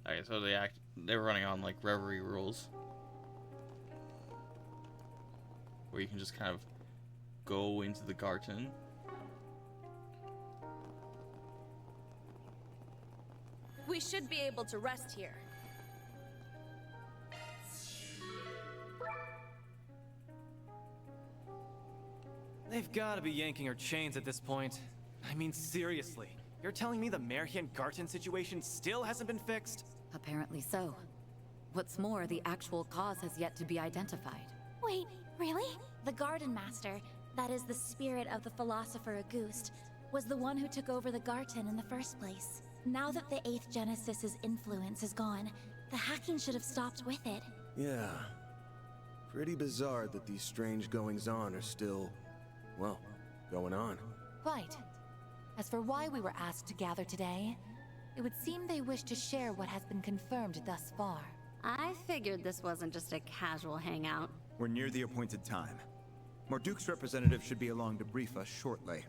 Okay, so they're running on like reverie rules, where you can just kind of go into the garden. We should be able to rest here. They've got to be yanking our chains at this point. I mean, seriously. You're telling me the Marian Garten situation still hasn't been fixed? Apparently so. What's more, the actual cause has yet to be identified. Wait, really? The Garden Master, that is the spirit of the philosopher Auguste, was the one who took over the Garten in the first place. Now that the 8th Genesis's influence is gone, the hacking should have stopped with it. Yeah. Pretty bizarre that these strange goings-on are still, well, going on. Quite. As for why we were asked to gather today, it would seem they wish to share what has been confirmed thus far. I figured this wasn't just a casual hangout. We're near the appointed time. Marduk's representative should be along to brief us shortly.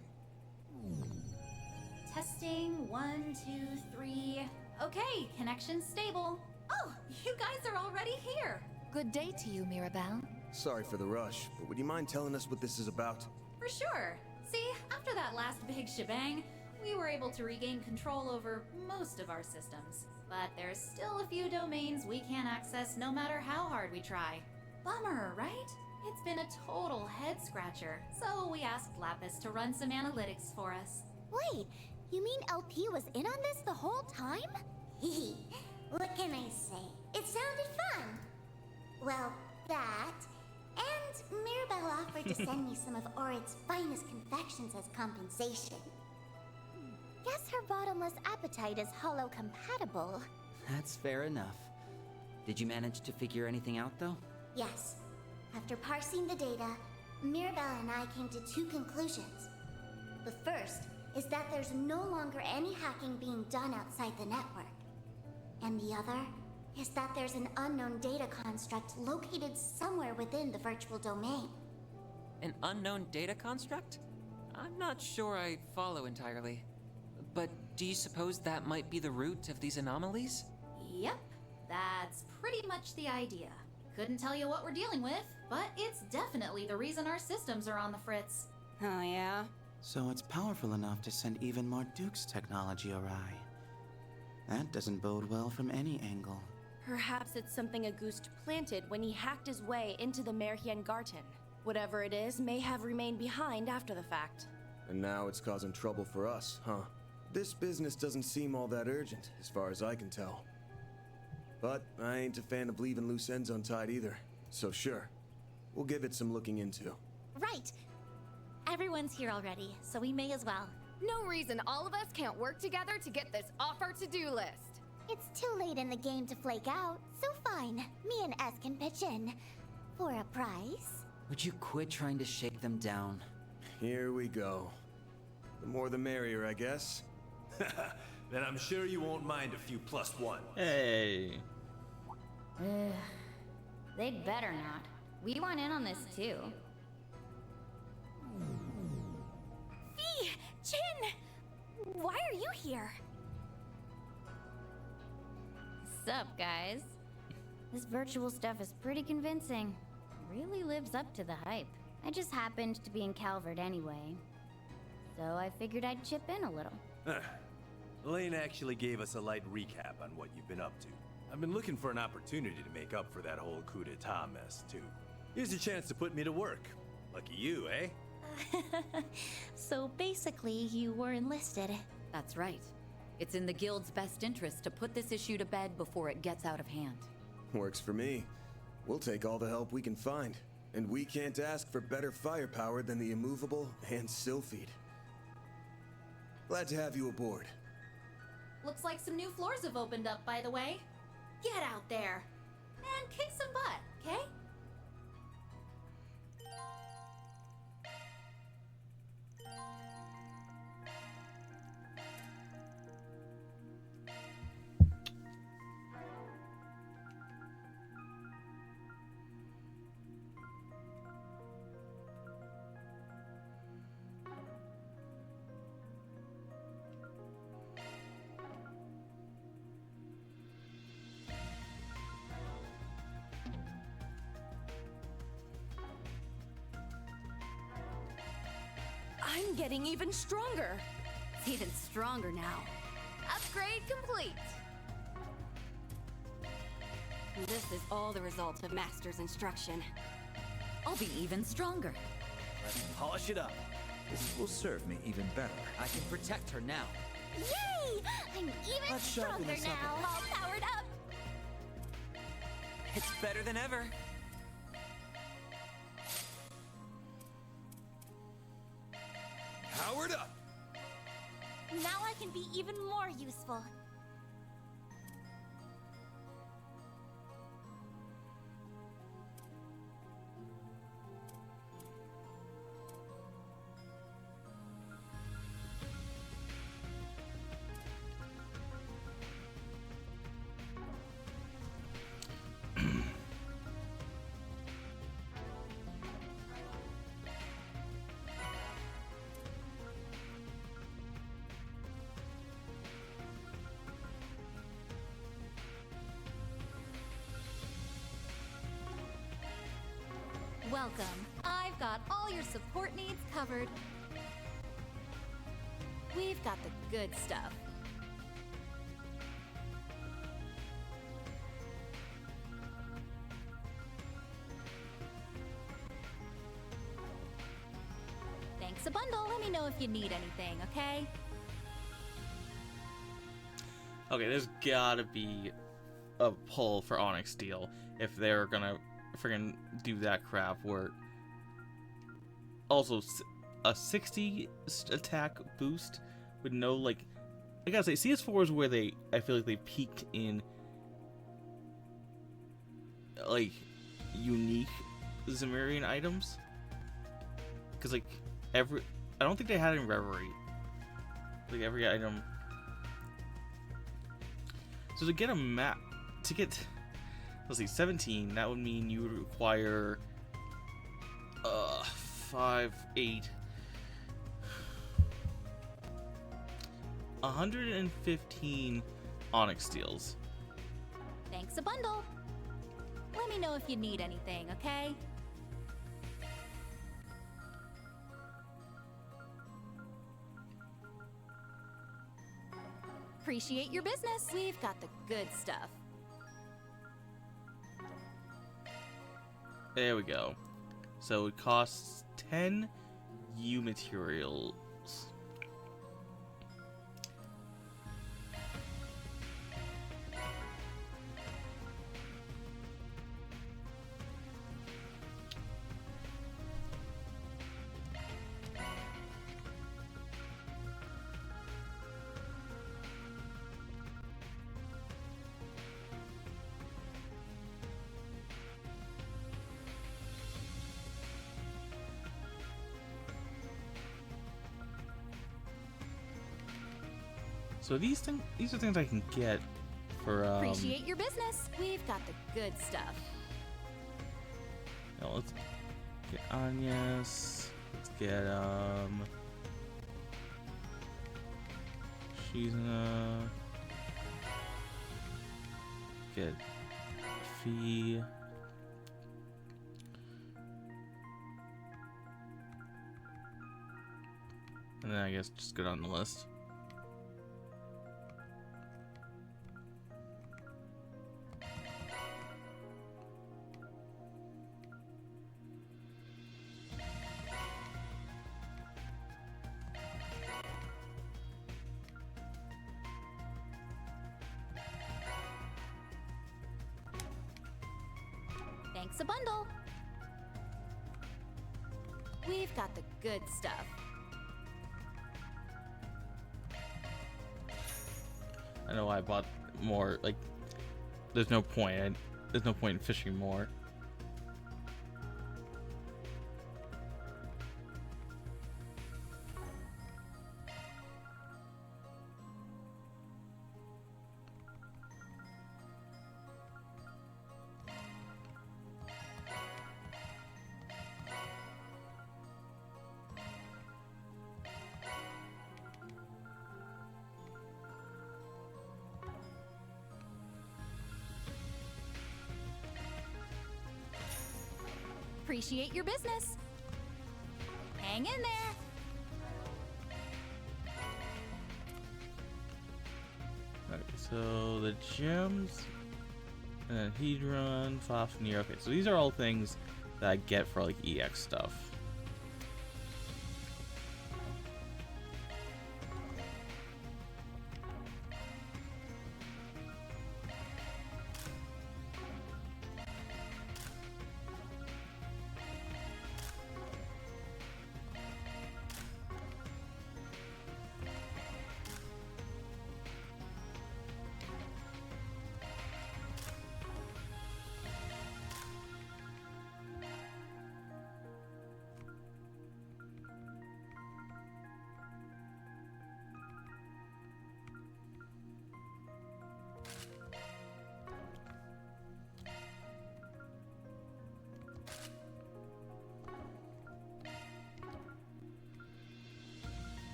Testing, 1, 2, 3. Okay, connection stable. Oh, you guys are already here. Good day to you, Mirabelle. Sorry for the rush, but would you mind telling us what this is about? For sure. See, after that last big shebang, we were able to regain control over most of our systems. But there's still a few domains we can't access no matter how hard we try. Bummer, right? It's been a total head-scratcher. So we asked Lapis to run some analytics for us. Wait, you mean LP was in on this the whole time? Hee, what can I say? It sounded fun. Well, that, and Mirabelle offered to send me some of Orid's finest confections as compensation. Guess her bottomless appetite is hollow-compatible. That's fair enough. Did you manage to figure anything out, though? Yes. After parsing the data, Mirabelle and I came to 2 conclusions. The first is that there's no longer any hacking being done outside the network. And the other is that there's an unknown data construct located somewhere within the virtual domain. An unknown data construct? I'm not sure I follow entirely. But do you suppose that might be the root of these anomalies? Yep, that's pretty much the idea. Couldn't tell you what we're dealing with, but it's definitely the reason our systems are on the fritz. Oh, yeah? So it's powerful enough to send even Marduk's technology awry. That doesn't bode well from any angle. Perhaps it's something Auguste planted when he hacked his way into the Marian Garten. Whatever it is may have remained behind after the fact. And now it's causing trouble for us, huh? This business doesn't seem all that urgent, as far as I can tell. But I ain't a fan of leaving loose ends untied either. So sure, we'll give it some looking into. Right. Everyone's here already, so we may as well. No reason all of us can't work together to get this off our to-do list. It's too late in the game to flake out, so fine. Me and S can pitch in. For a price. Would you quit trying to shake them down? Here we go. The more the merrier, I guess. Then I'm sure you won't mind a few +1. Hey. They'd better not. We want in on this too. Fee! Chin! Why are you here? Sup, guys? This virtual stuff is pretty convincing. Really lives up to the hype. I just happened to be in Calvert anyway. So I figured I'd chip in a little. Elaine actually gave us a light recap on what you've been up to. I've been looking for an opportunity to make up for that whole coup d'etat mess, too. Here's your chance to put me to work. Lucky you, eh? So basically, you were enlisted. That's right. It's in the Guild's best interest to put this issue to bed before it gets out of hand. Works for me. We'll take all the help we can find. And we can't ask for better firepower than the immovable and Sylphid. Glad to have you aboard. Looks like some new floors have opened up, by the way. Get out there and kick some butt, okay? I'm getting even stronger. It's even stronger now. Upgrade complete. This is all the result of Master's instruction. I'll be even stronger. Let's polish it up. This will serve me even better. I can protect her now. Yay! I'm even Let's sharpen stronger this up a now, bit. all powered up. It's better than ever. Powered up! Now I can be even more useful. Welcome. I've got all your support needs covered. We've got the good stuff. Thanks a bundle. Let me know if you need anything, okay? Okay, there's gotta be a pull for Onyx Steel if they're gonna friggin' do that crap where also a 60 attack boost with no, like, I gotta say, CS4 is where I feel like they peaked in like unique Zemirian items, because like I don't think they had it in Reverie, like every item. So to get a map, let's see, 17, that would mean you would require 5, 8, 115 Onyx Steels. Thanks a bundle. Let me know if you need anything, okay? Appreciate your business. We've got the good stuff. There we go. So it costs 10 U materials. So these are things I can get for Appreciate your business. We've got the good stuff. Now let's get Anya's. Let's get she's gonna get Fee. And then I guess just go down the list. Thanks a bundle. We've got the good stuff. I know I bought more, like, there's no point. There's no point in fishing more. Appreciate your business. Hang in there. Alright, so the gems, and then Hedron, Fafnir. Okay, so these are all things that I get for like EX stuff.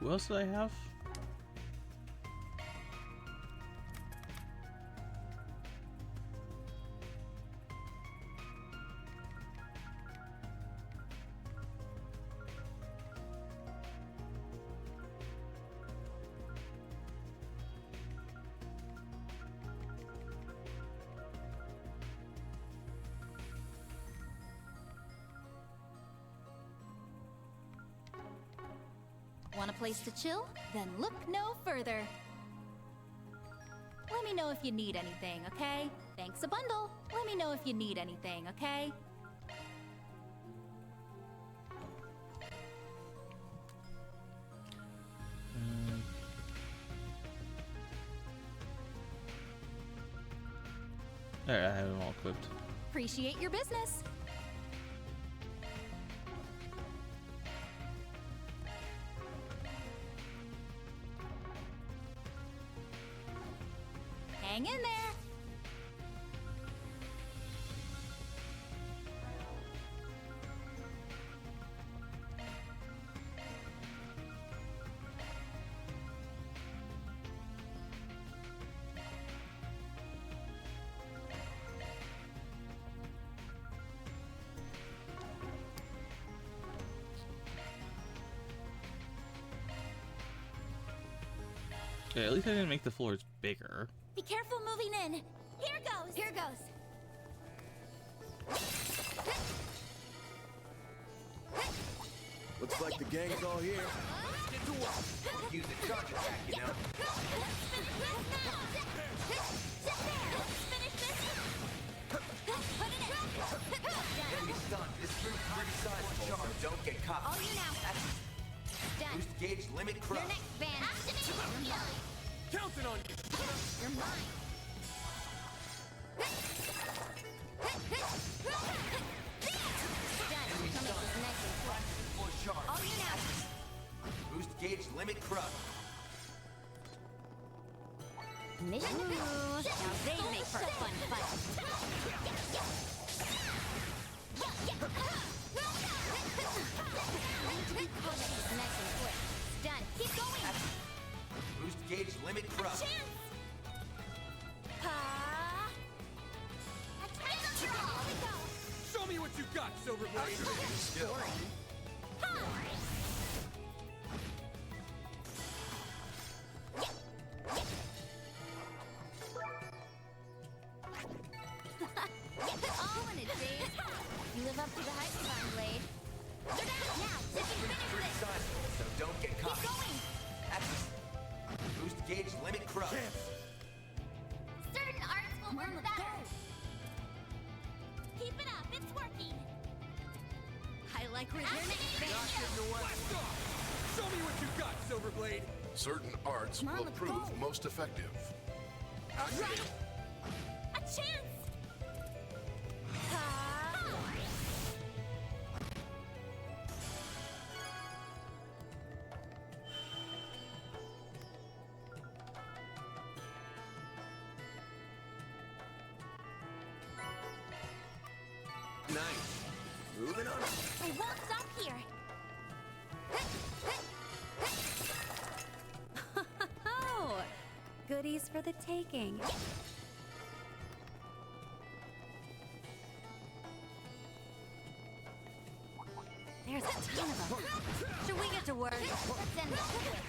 What else did I have? Want a place to chill? Then look no further. Let me know if you need anything, okay? Thanks a bundle. Let me know if you need anything, okay? Alright, I have them all equipped. Appreciate your business. Hang in there. Yeah, at least I didn't make the floors bigger. Be careful moving in. Here goes. Here goes. Looks like the gang's all here. Get to work. Use the charge attack, you know. Enemy stunned. This proves pretty sizable, so don't get caught. All you now. Done. Boost gauge limit crush. Your next band. You're mine. Counting on you. You're mine. Enemy stunned. Full charge. All you now. Boost gauge limit crush. Mission. Now they make for a fun fight. Nice and quick. Done. Keep going. Boost gauge limit crush. Show me what you got, Silverblade. All in a day. You live up to the hype, Divine Blade. They're down now. You can finish Pretty this. sizable, so don't get caught. Keep going. Boost gauge limit crush. Certain arts will work better. Keep it up. It's working. I like resistance. Show me what you got, Silverblade. Certain arts Come on, will let's prove go. most effective. Right. A chance. Nice. Moving on. I won't stop here. Oh, goodies for the taking. Son of a... Should we get to work? Let's end this quick.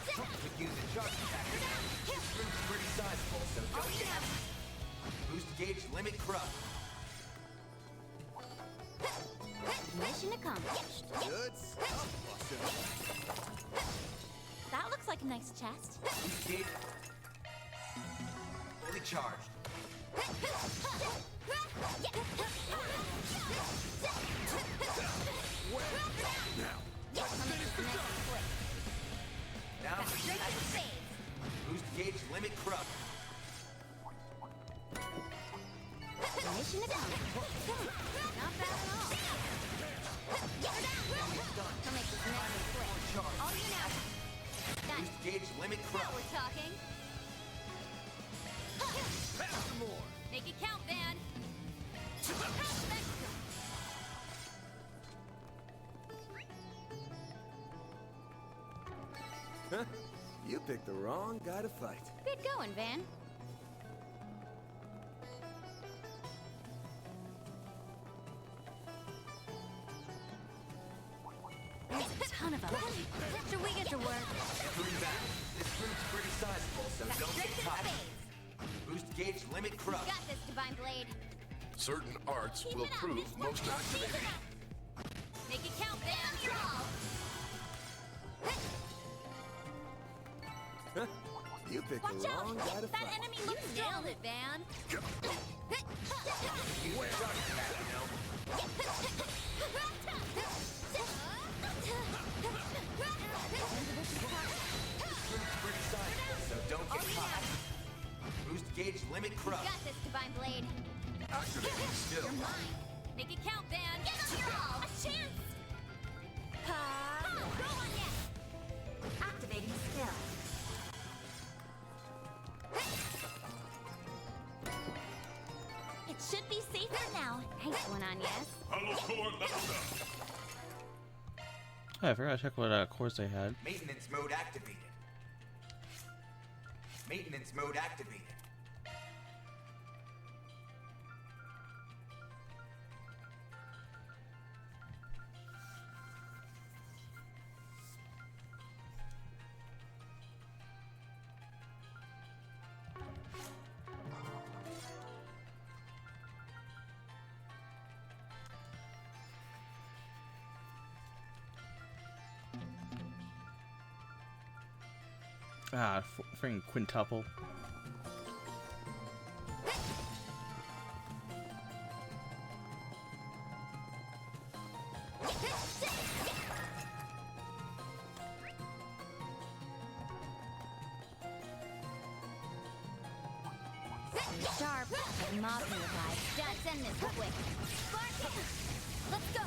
Could use a charge attack. This room's pretty sizable, so don't get out. Boost gauge limit corrupt. Mission accomplished. Good stuff, That looks like a nice chest. Boost gauge fully charged. Now boost gauge limit corrupt. Mission accomplished. Not bad at all. I'll make this nice and quick. All you now. Done. Boost gauge limit Now corrupt. we're talking. Some more. Make it count, Van. Huh? You picked the wrong guy to fight. Good going, Van. There's a ton of them. Should we get to work? Room back. This room's pretty sizable, so don't get caught. Boost gauge limit corrupt. Got this, Divine Blade. Certain arts Keep will it up. prove This one's most not activating. cheap enough. Make it count, Van. Draw. You picked Watch the out! wrong guy to That fight. enemy You looks nailed strong. it, Van. Use a charge attack, you know. This room's pretty sizable, so don't get caught. Boost gauge limit corrupt. Got this, Divine Blade. Activating skill. You're mine. Make it count, Van. Get him, draw! A chance! Go on yet! Activating skill. It should be safer now. Nice one on yes. Hollow core leveled up. Oh, I forgot to check what course they had. Maintenance mode activated. Maintenance mode activated. Ah, freaking quintuple. Sharp. And mopping the vibe. Done. Send this quick. Spark. Let's go.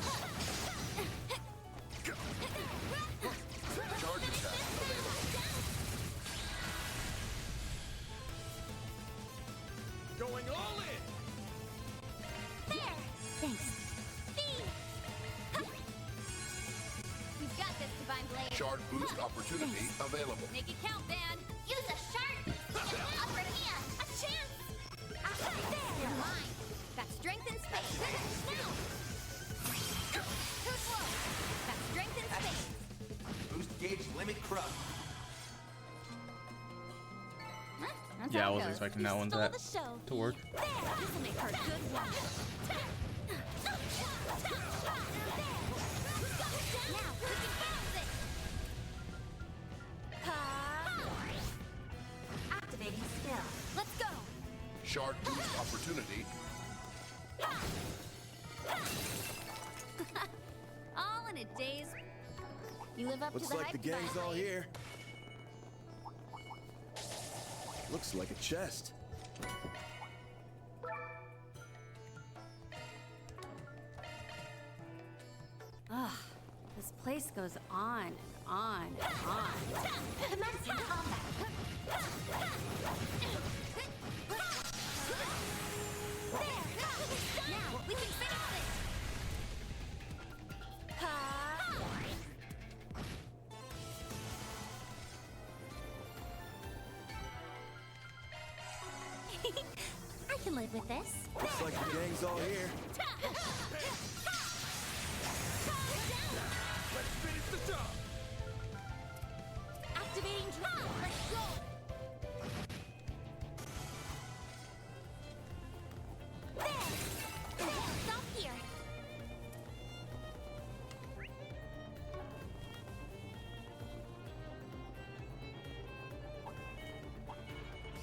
Charge attack available. Going all in. There! Thanks. We've got this, Divine Blade. Shard boost opportunity available. Make it count, Van. Use a sharp! Upper hand! A chance! You're mine. Got strength and space. Now. Too slow. Got strength and space. Boost gauge limit corrupt. Huh? That's Yeah, how I it wasn't goes. expecting You that one stole to, the show. to work. There! This'll make her a good watch. Now, we can bounce it. Activating skill. Let's go. Shard boost opportunity. All in a day's. You live up Looks to the like hype, the gang's Divine all Blade. here. Looks like a chest. Ugh. This place goes on and on and on. Commencing combat. Now, we can finish this. I can live with this. Looks like the gang's all here. Let's finish the job! Activating drive. Let's go. There. Stop here.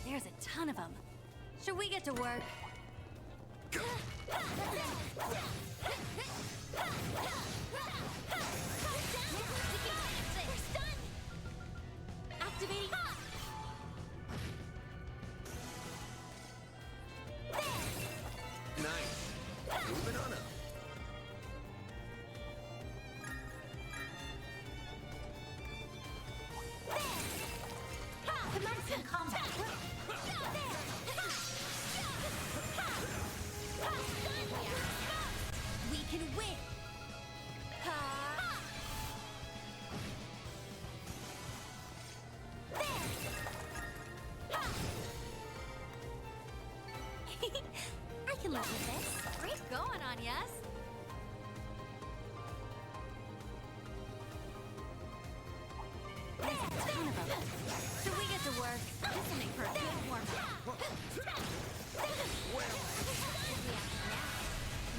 There's a ton of them. Should we get to work? Activating. Nice. Moving on up. Commencing combat. We can win. I can live with this. Great going on, yes? There's a ton of them. Should we get to work? This will make for a good warm-up.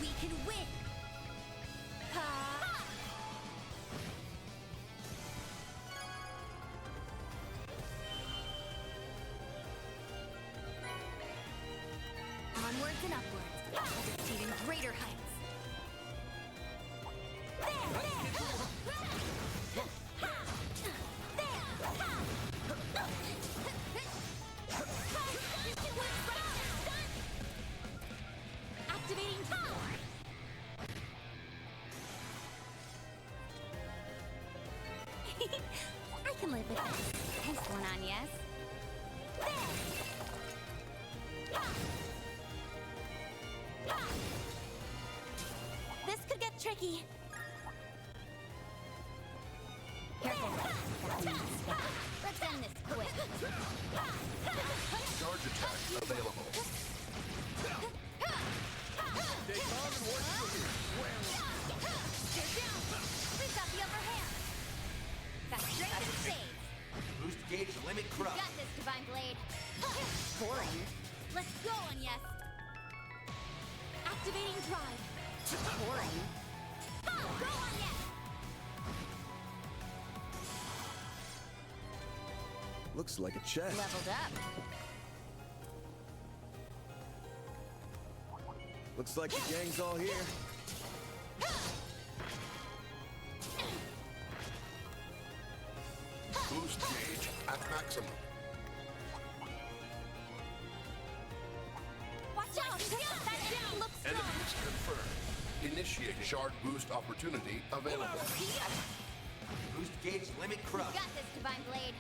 We can win. Onwards and upwards, to even greater heights. Activating power. I can live with this. Nice one on, yes? This could get tricky. Careful. Let's end this quick. Charge attack available. Stay calm and watch your ears. You're down. We've got the upper hand. Got straight to the shades. Boost gauge limit You crush. got this, Divine Blade. Boring. Let's go on, yes. Activating drive. Boring. Go on, yes. Looks like a chest. Leveled up. Looks like the gang's all here. Boost gauge at maximum. Watch out. That down looks strong. Enemies confirmed. Initiate shard boost opportunity available. Boost gauge limit You crush. got this, Divine Blade.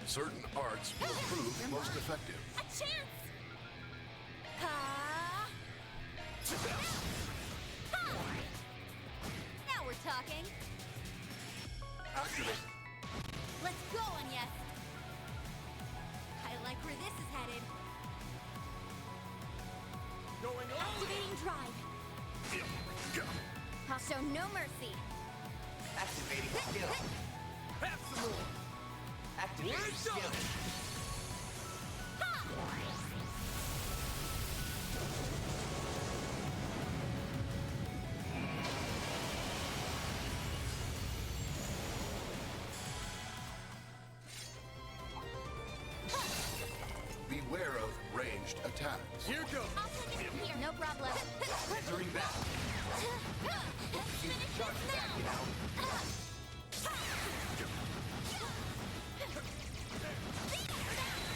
Certain arts will prove most effective. A chance. Now we're talking. Activate. Let's go on, yes. I like where this is headed. Going on. Activating drive. I'll show no mercy. Activating skill. Have some more. Activating skill. Beware of ranged attacks. Here goes. I'll take it from here. No problem. Entering back. Charge attack, you know.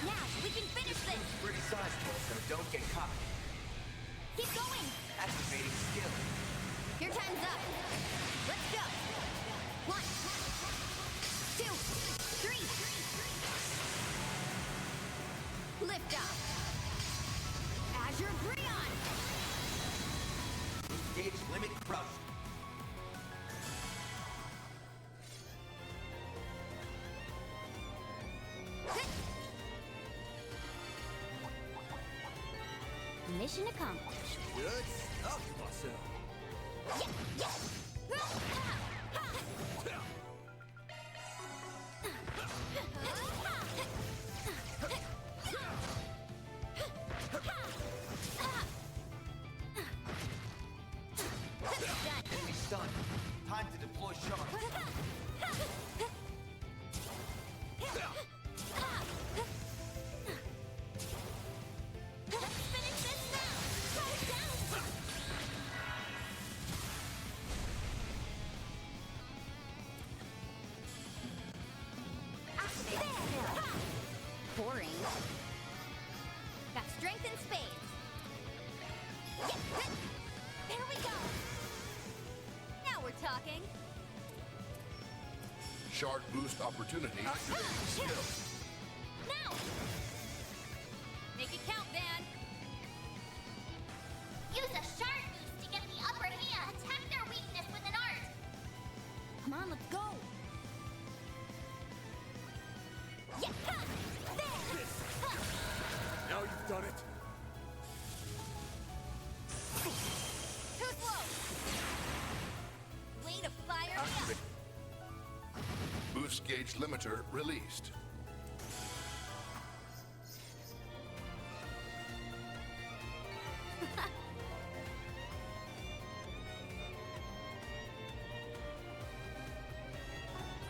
Now we can finish this. Pretty sizable, so don't get caught. Keep going. Activating skill. Your time's up. Let's go. 1, 2, 3. Lift off. Azure Breon. Boost gauge limit crush. Mission accomplished. Good stuff, Marcel. Enemy stunned. Time to deploy shards. Boring. Got strength in spades. There we go. Now we're talking. Shard boost opportunity activating skill. Now. Make it count, Van. Use a shard boost to get the upper hand. Attack their weakness with an art. Come on, let's go. Now you've done it. Too slow. Way to fire me up. Boost gauge limiter released.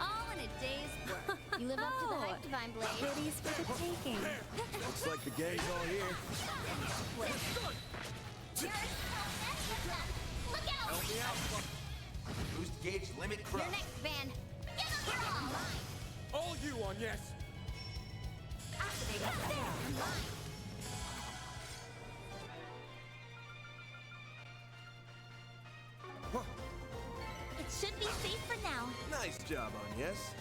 All in a day's work. You live up to the hype, Divine Blade. Goodies for the taking. Looks like the gang's all here. Look out! Help me out. Boost gauge limit You're crush. next, Van. Give them your all! All you on yes. Activate It should be safe for now. Nice job on yes.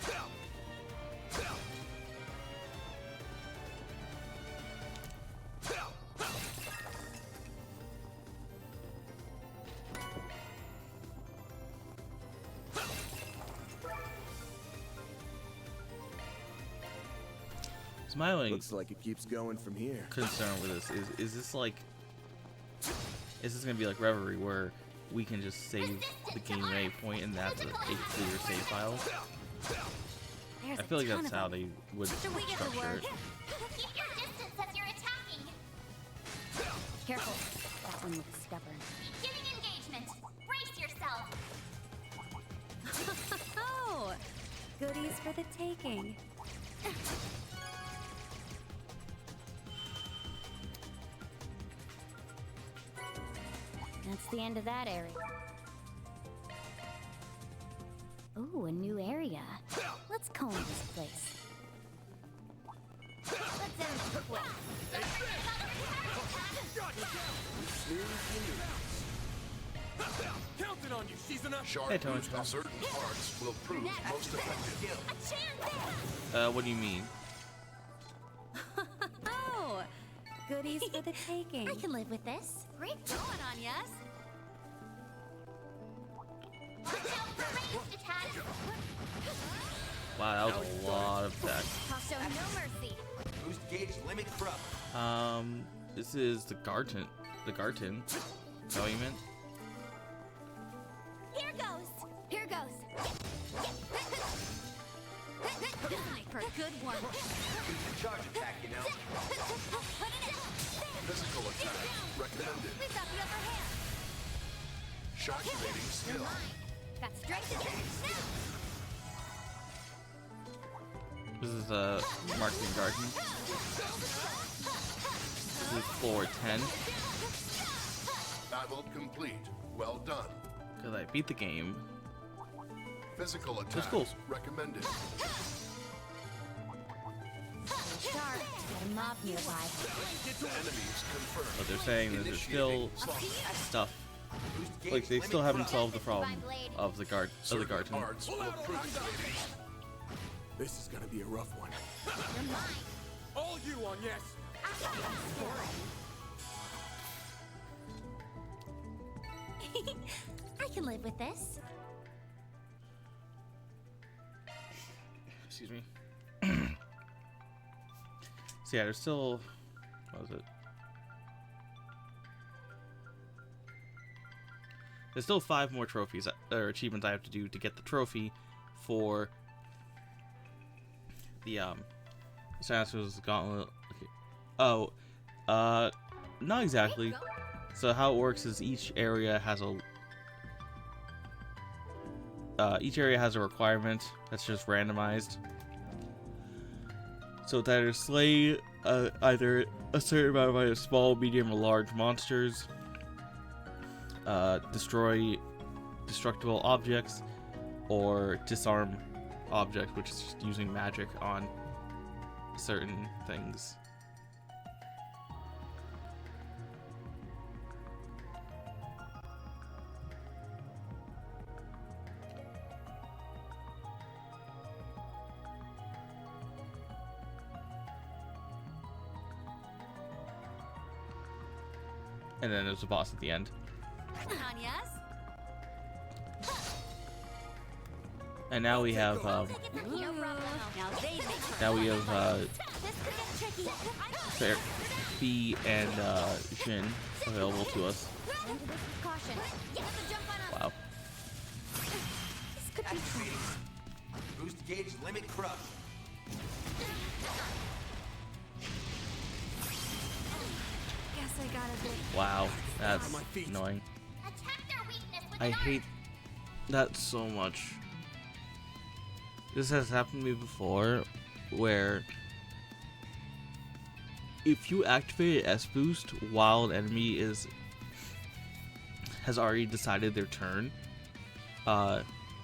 Smiling. Looks like it keeps going from here. Concern with this is this like, is this gonna be like Reverie where we can just save the game at any point and that's a clear save file? There's I feel like a ton that's of how them. they would Should we get to structure work? it. Keep your distance as you're attacking. Careful. That one looks stubborn. Beginning engagement. Brace yourself. Oh, goodies for the taking. That's the end of that area. Ooh, a new area. Let's comb this place. Let's end this quick. Counting on you, she's enough. Shard Hey, Tony. boost on certain parts will prove most effective. What do you mean? Oh, goodies for the taking. I can live with this. Great going on, yes? Watch out for ranged attacks. Wow, that was a lot of text. I'll show no mercy. Boost gauge limit crush. This is the Garten. The Garten. Is that what you meant? Here goes. Here goes. This'll make for a good one. Use the charge attack, you know. Put it in. Physical attack recommended. We've got the upper hand. Shockwave skill. Got strength in it. This is Marketing Garden. This is floor 10. Battle complete. Well done. Because I beat the game. Physical That's attack cool. recommended. Sharp. Got a mob nearby. Enemies confirmed. But they're saying that there's still stuff. Like they still haven't solved the problem of the Garten. Parts will prove activated. This is gonna be a rough one. All you on yes. I can live with this. Excuse me. So yeah, there's still. What was it? There's still 5 more trophies or achievements I have to do to get the trophy for the Assassin's Gauntlet. Okay. Oh, not exactly. So how it works is each area has a requirement that's just randomized. So it's either slay either a certain amount of small, medium, or large monsters, destroy destructible objects, or disarm objects, which is just using magic on certain things. And then there's a boss at the end. And now we have Fee and Jin available to us. Wow. Boost gauge limit crush. Guess I got a bit. Wow, that's annoying. I hate that so much. This has happened to me before, where if you activate an S boost while an enemy has already decided their turn,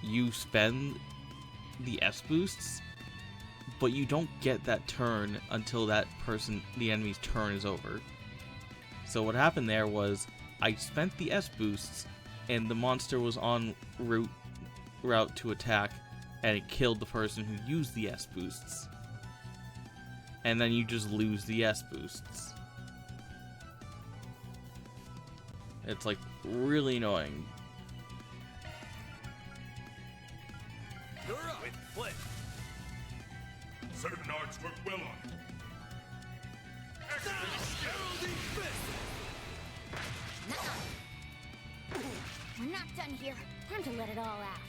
you spend the S boosts, but you don't get that turn until the enemy's turn is over. So what happened there was I spent the S boosts, and the monster was en route to attack, and it killed the person who used the S boosts. And then you just lose the S boosts. It's like really annoying. You're up. With flip. Certain arts work well on it. We're not done here. Time to let it all out.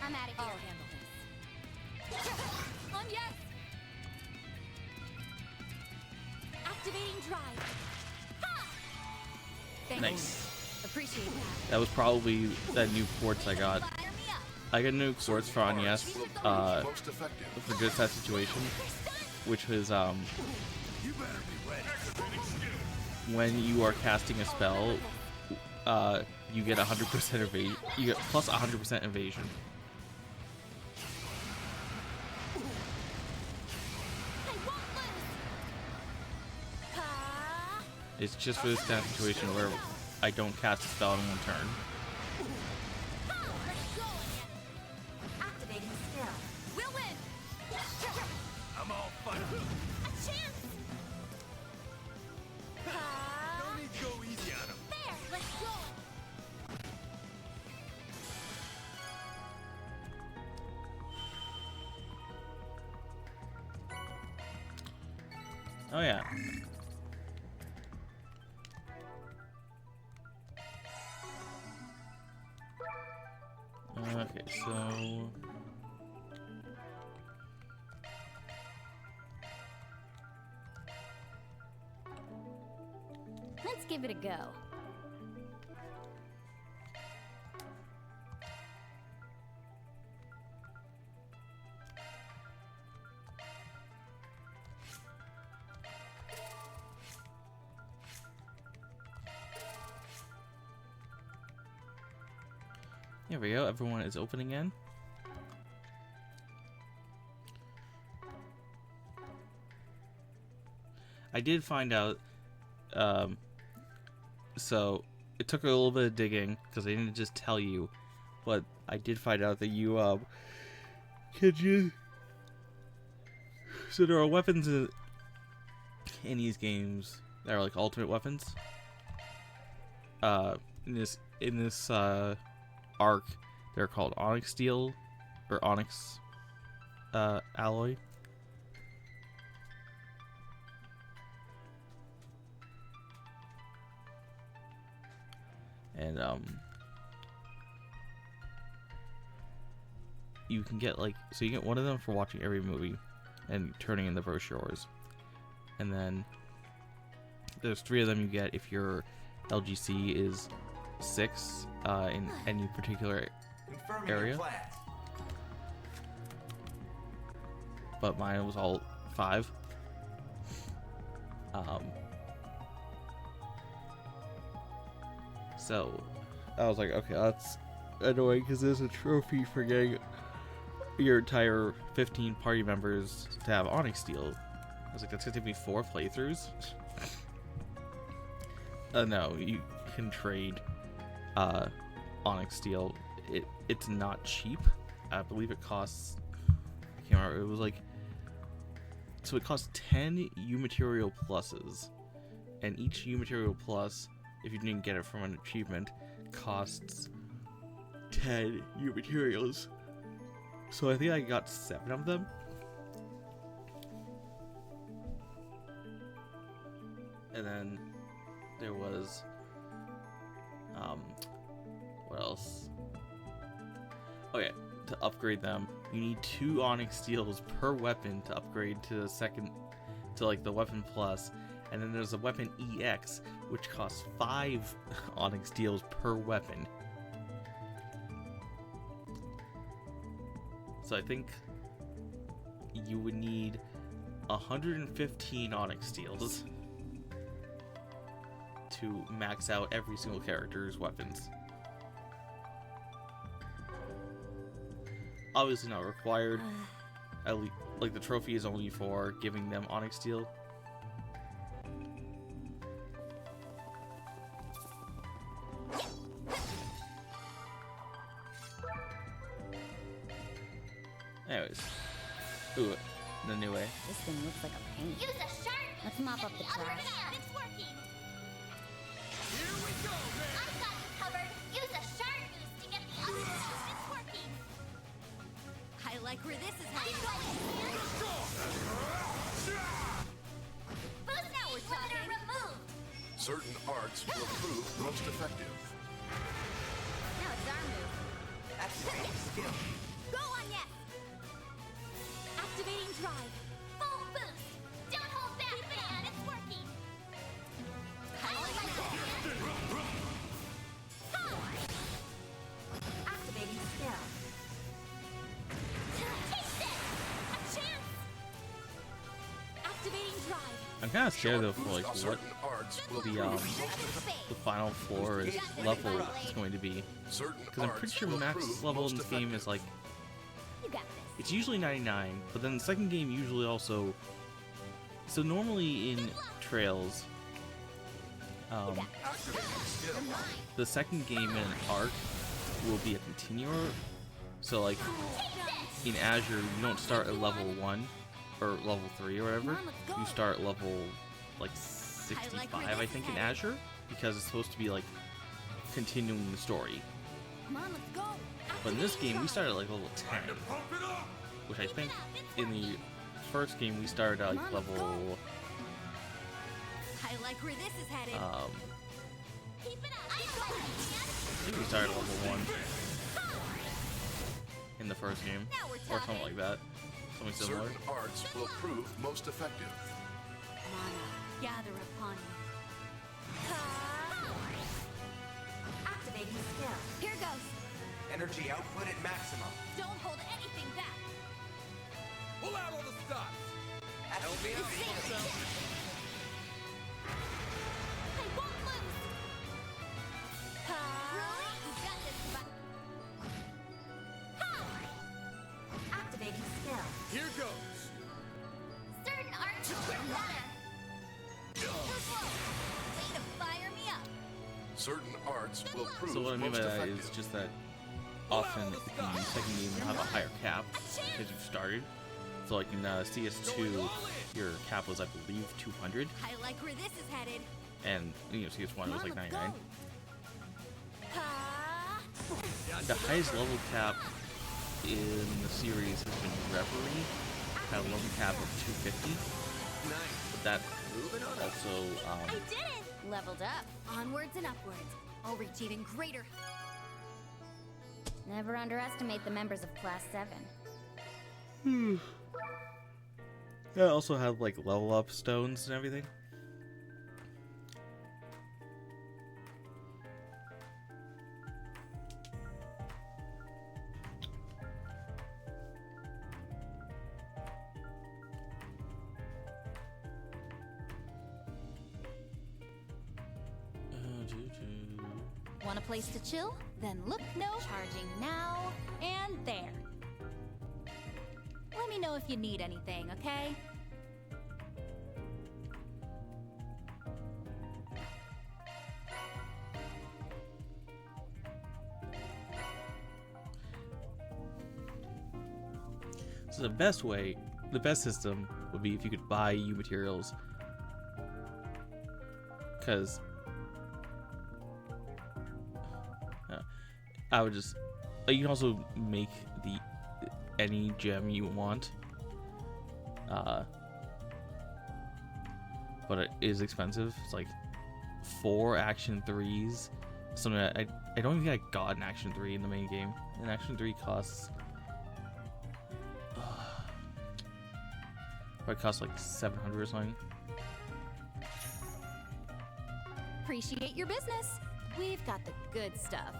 I'm out of here. I'll handle this. Yes! Activating drive. Thank Nice. You. Appreciate that. That was probably that new quartz I got. I got a new quartz for Agnes, for just that situation, which was when you are casting a spell, you get 100% evasion. You get plus 100% evasion. It's just for this kind of situation where I don't cast a spell in one turn. Activating skill. We'll win. I'm all fired up. A chance. No need to go easy on him. There. Let's go. Oh yeah. Okay, so Let's give it a go. there we go. Everyone is open again. I did find out, so it took a little bit of digging because they didn't just tell you, but I did find out that you could use. So there are weapons in these games that are like ultimate weapons. In this arc, they're called Onyx Steel or Onyx alloy. And you can get like, so you get one of them for watching every movie and turning in the brochures, and then there's 3 of them you get if your LGC is 6 in any particular area. But mine was all 5. So I was like, okay, that's annoying because there's a trophy for getting your entire 15 party members to have Onyx Steel. I was like, that's gonna take me 4 playthroughs. No, you can trade Onyx Steel. It's not cheap. I believe it costs, I can't remember, it was like, so it costs 10 U Material Pluses, and each U Material Plus, if you didn't get it from an achievement, costs 10 U Materials. So I think I got 7 of them. And then there was, what else? Oh yeah, to upgrade them, you need 2 Onyx Steels per weapon to upgrade to the second, to like the Weapon Plus. And then there's a Weapon EX, which costs 5 Onyx Steels per weapon. So I think you would need 115 Onyx Steels to max out every single character's weapons. Obviously not required. At least, like, the trophy is only for giving them Onyx Steel. Anyways, ooh, the new way. This thing looks like a pain. Use a sharp. Let's mop up the trash. It's working. Here we go, man. I've got you covered. Use a sharp boost to get the other boost. It's working. I like where this is heading. Boost now we're talking. Removed. Certain arts will prove most effective. Now it's our move. Activating skill. Go on, yes. Activating drive. Full boost. Don't hold back, man. It's working. I like that. Activating skill. Take this. A chance. Activating drive. I'm kind of scared though for like what Certain arts will the prove most the final floor is level is going to be, because I'm pretty sure max level in this game is like, You got this. it's usually 99, but then the second game usually also, so normally in Trails, the second game in Arc will be a continuer. So like in Azure, you don't start at level 1 or level 3 or whatever. You start at level like 65, I think, in Azure, because it's supposed to be like continuing the story. Come on, let's go. But in this game, we started at like level 10, which I think in the first game we started at like level, I like where this is headed. Keep it up. I think we started at level 1 in the first game, or something like that. Something similar. Certain arts will prove most effective. Mana, gather upon me. Activating skill. Here goes. Energy output at maximum. Don't hold anything back. Pull out all the stops. Help me out. I won't lose. Really? You got this. Activating skill. Here goes. Certain arts will better. Too slow. Way to fire me up. Certain arts will prove So what I mean by most that effective. is just that often the second game will have a higher cap because you started. So like in CS2, your cap was, I believe, 200, I like where this is headed. and CS1 was like 99. Ha! The highest level cap in the series has been Reverie, had a level cap of 250. But that also, I did it! Leveled up. Onwards and upwards. I'll reach even greater. Never underestimate the members of Class 7. Yeah, I also have like level up stones and everything. Want a place to chill? Then look no. Charging now and there. Let me know if you need anything, okay? So the best system would be if you could buy U materials. Because I would just, you can also make any gem you want, but it is expensive. It's like 4 action 3s, something that I don't even think I got an action 3 in the main game. An action 3 costs probably costs like 700 or something. Appreciate your business. We've got the good stuff.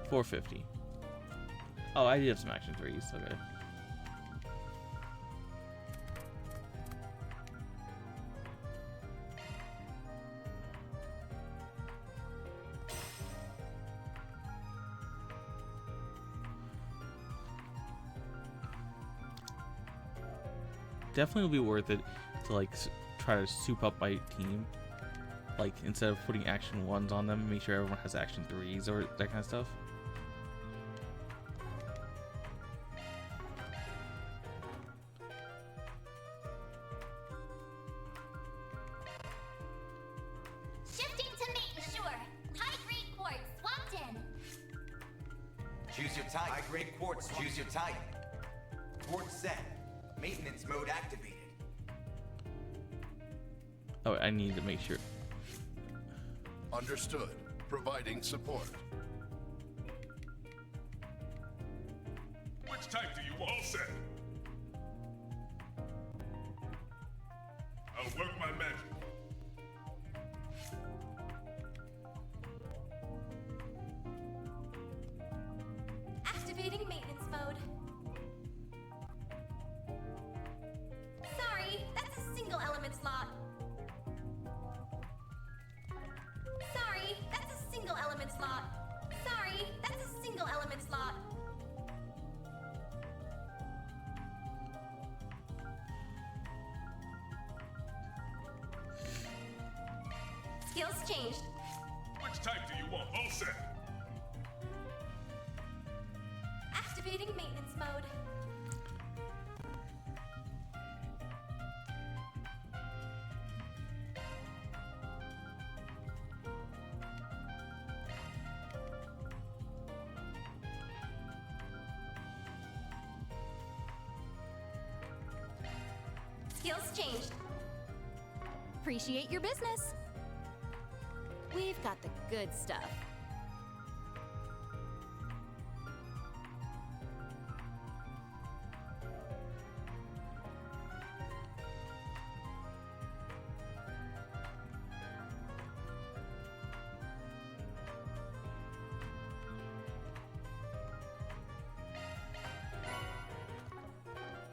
450. Oh, I did have some action 3s. Okay. Definitely will be worth it to like try to soup up my team. Like instead of putting action 1s on them, make sure everyone has action 3s or that kind of stuff. Shifting to main shore. High-grade quartz swapped in. Choose your type. High-grade quartz. Choose your type. Quartz set. Maintenance mode activated. Oh, I need to make sure. Understood. Providing support. Which type do you want? All set. I'll work my magic. Activating maintenance mode. Sorry, that's a single element slot. Sorry, that's a single element slot. Sorry, that's a single element slot. Skills changed. Which type do you want? All set. Activating maintenance mode. Skills changed. Appreciate your business. We've got the good stuff.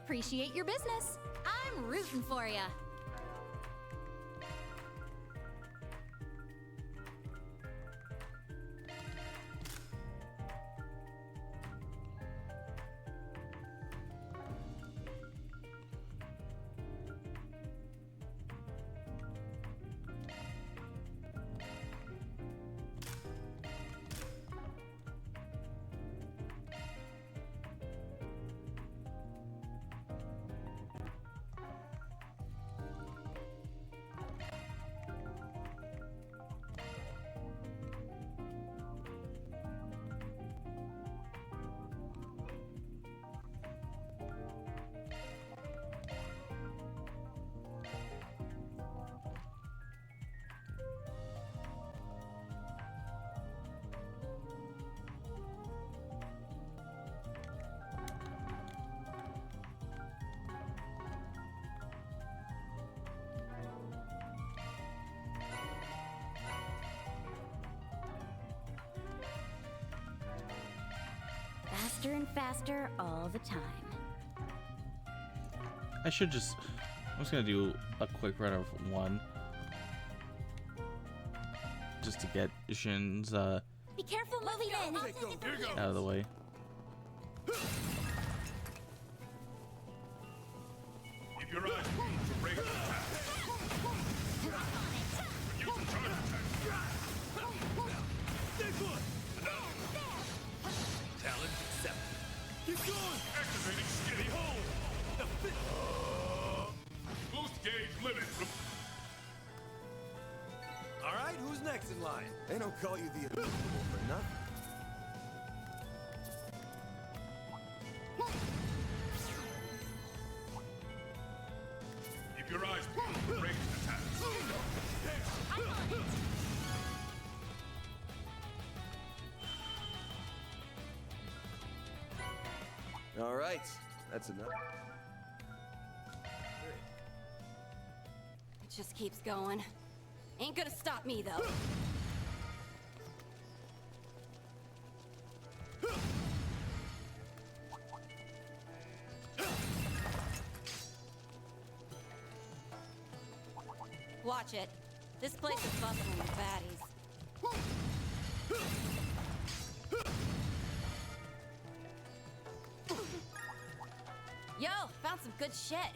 Appreciate your business. I'm rooting for ya. faster and faster all the time. I'm just gonna do a quick run of one. Just to get Shin's Be careful moving in. out of the way. Keep your eyes peeled for ranged attacks. Use the charge attack. Stay put! Challenge accepted. Keep going! Activating skinny hole. Boost gauge limit. All right, who's next in line? They don't call you the Invincible for nothing. Keep your eyes peeled for ranged attacks. All right, that's enough. It just keeps going. Ain't gonna stop me, though. Watch it. This place is bustling with baddies. Yo, found some good shit.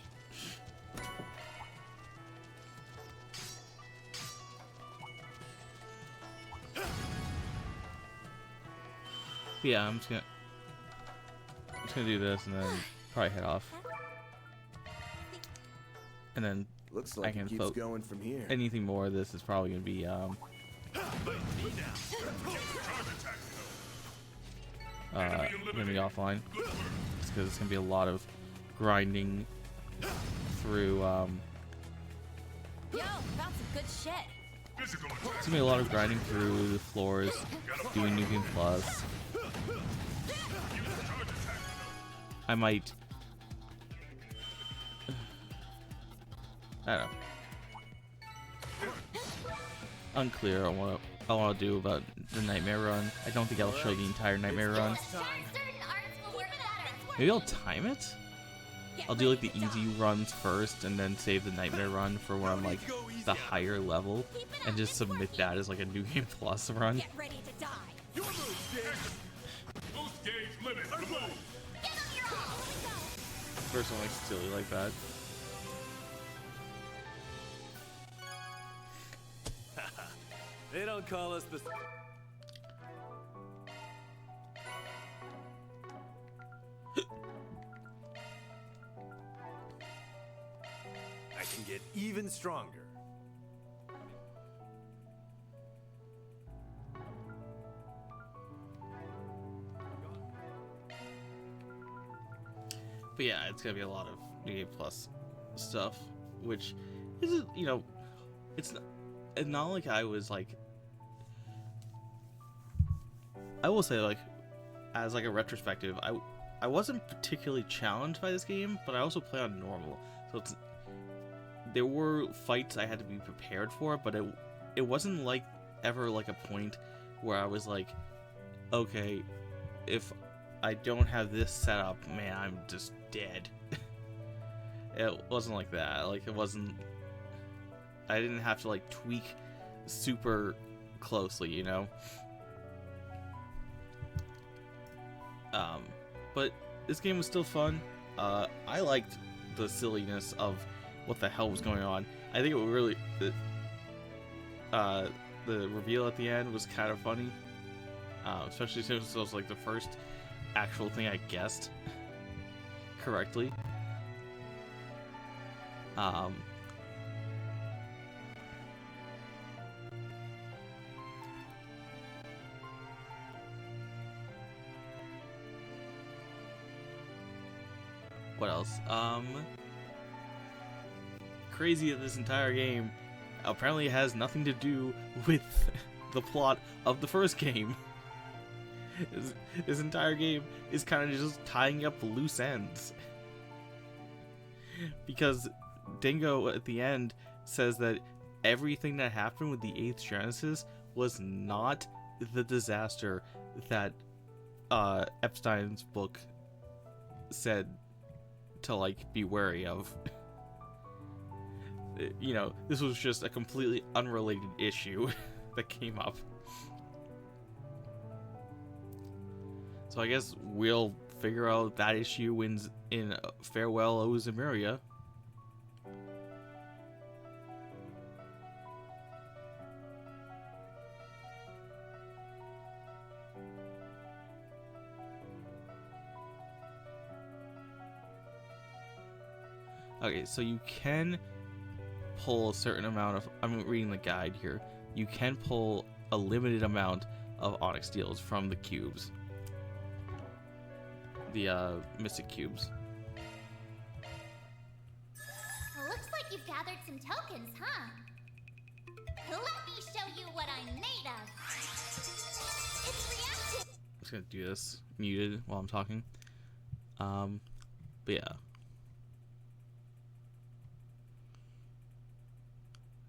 Yeah, I'm just gonna do this and then probably head off. And then Looks I like can it keeps float. going from here. Anything more of this is probably gonna be gonna be offline. Just because it's gonna be a lot of grinding through Yo, found some good shit. it's gonna be a lot of grinding through the floors, doing New Game Plus. I might I don't know. Unclear on what I want to do about the Nightmare Run. I don't think I'll show the entire Nightmare Run. Maybe I'll time it? I'll do like the easy runs first and then save the Nightmare Run for when I'm like the higher level and just submit that as like a New Game Plus run. Get ready to die. Boost gauge limit. Remove. First one like silly like that. They don't call us the... I can get even stronger. But yeah, it's gonna be a lot of New Game Plus stuff, which isn't, you know, it's not like I was like, I will say like, as like a retrospective, I wasn't particularly challenged by this game, but I also play on normal, so there were fights I had to be prepared for, but it wasn't like ever like a point where I was like, okay, if I don't have this set up, man, I'm just dead. It wasn't like that. Like, it wasn't... I didn't have to, like, tweak super closely, you know? But this game was still fun. I liked the silliness of what the hell was going on. I think it was really... the reveal at the end was kind of funny. Especially since it was, like, the first actual thing I guessed correctly. What else? Crazy that this entire game apparently has nothing to do with the plot of the first game. This entire game is kind of just tying up loose ends. Because Dingo at the end says that everything that happened with the 8th Genesis was not the disaster that Epstein's book said to like be wary of. You know, this was just a completely unrelated issue that came up. So I guess we'll figure out that issue in Farewell, O Zemiria. Okay, so you can pull a certain amount of... I'm reading the guide here. You can pull a limited amount of Onyx Steels from the cubes. The Mystic Cubes. Well, looks like you've gathered some tokens, huh? Let me show you what I'm made of. It's reactive. I'm just gonna do this muted while I'm talking. But yeah.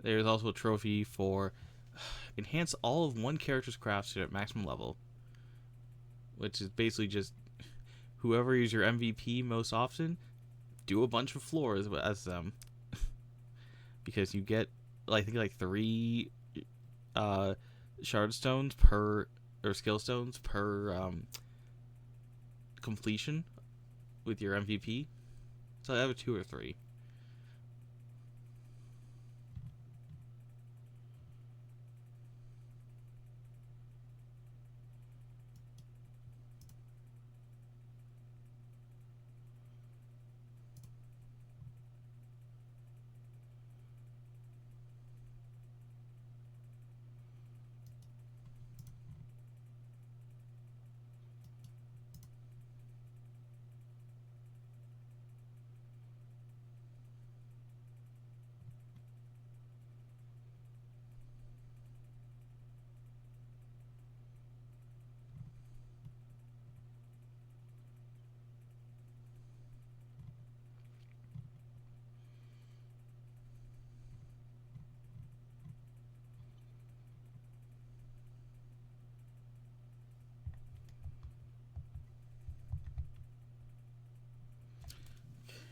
There's also a trophy for enhance all of one character's crafts at maximum level, which is basically just whoever is your MVP most often, do a bunch of floors as them, because you get I think like 3 shard stones per or skill stones per completion with your MVP. So I have a 2 or 3.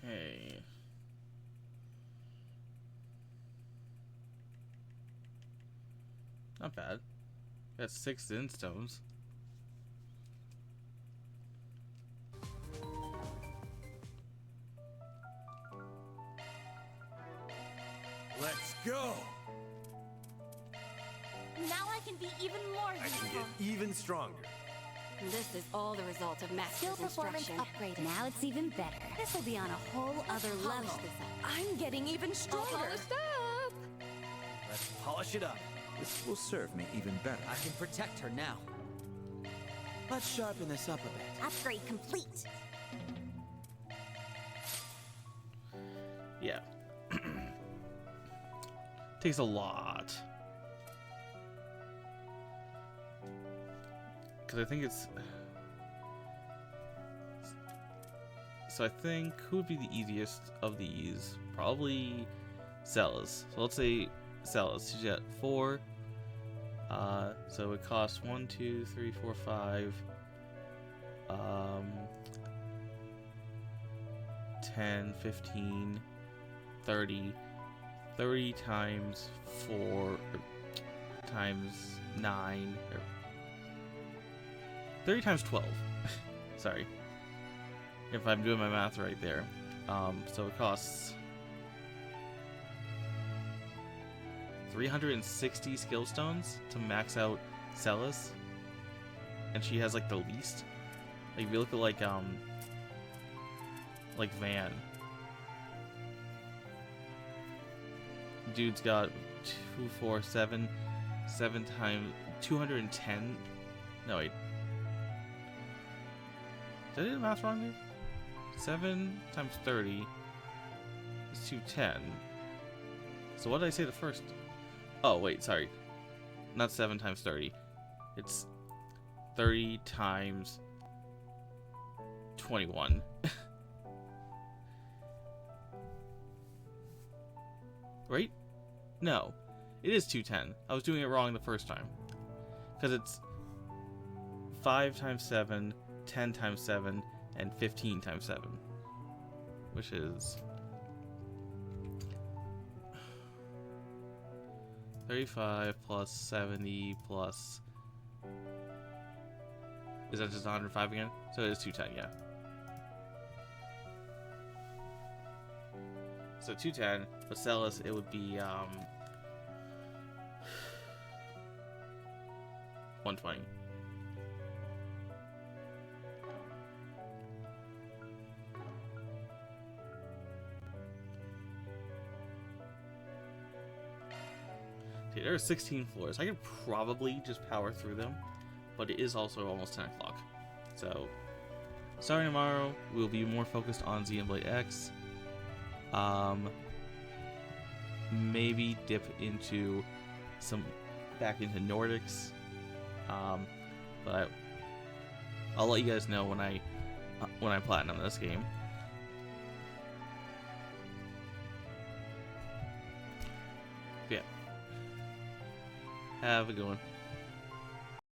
Okay. Not bad. Got 6 instones. Let's go! Now I can be even more I useful. can get even stronger. This is all the result of Master's Skill performance instruction. upgraded. Now it's even better. This will be on a whole other level. I'm getting even stronger. up. Let's polish it up. This will serve me even better. I can protect her now. Let's sharpen this up a bit. Upgrade complete. Yeah. Takes a lot. Because I think it's... So I think who would be the easiest of these? Probably Celis. So let's say Celis. She's got 4. So it costs 1, 2, 3, 4, 5. 10, 15, 30. 30 times 4 or times 9 or 30 times 12. Sorry. If I'm doing my math right there. So it costs 360 skill stones to max out Celis. And she has like the least. Like if you look at like Van. Dude's got 2, 4, 7 times 210. No wait. Did I do the math wrong, dude? 7 times 30 is 210. So what did I say the first? Oh wait, sorry. Not 7 times 30. It's 30 times 21. Right? No. It is 210. I was doing it wrong the first time. Because it's 5 times 7, 10 times 7, and 15 times 7, which is 35 plus 70 plus. Is that just 105 again? So it is 210, yeah. So 210, but Celis, it would be 120. Okay, there are 16 floors. I could probably just power through them, but it is also almost 10 o'clock. So, starting tomorrow, we'll be more focused on Xenoblade X. Maybe dip into back into Nordics. But I'll let you guys know when I platinum this game. Yeah. Have a good one.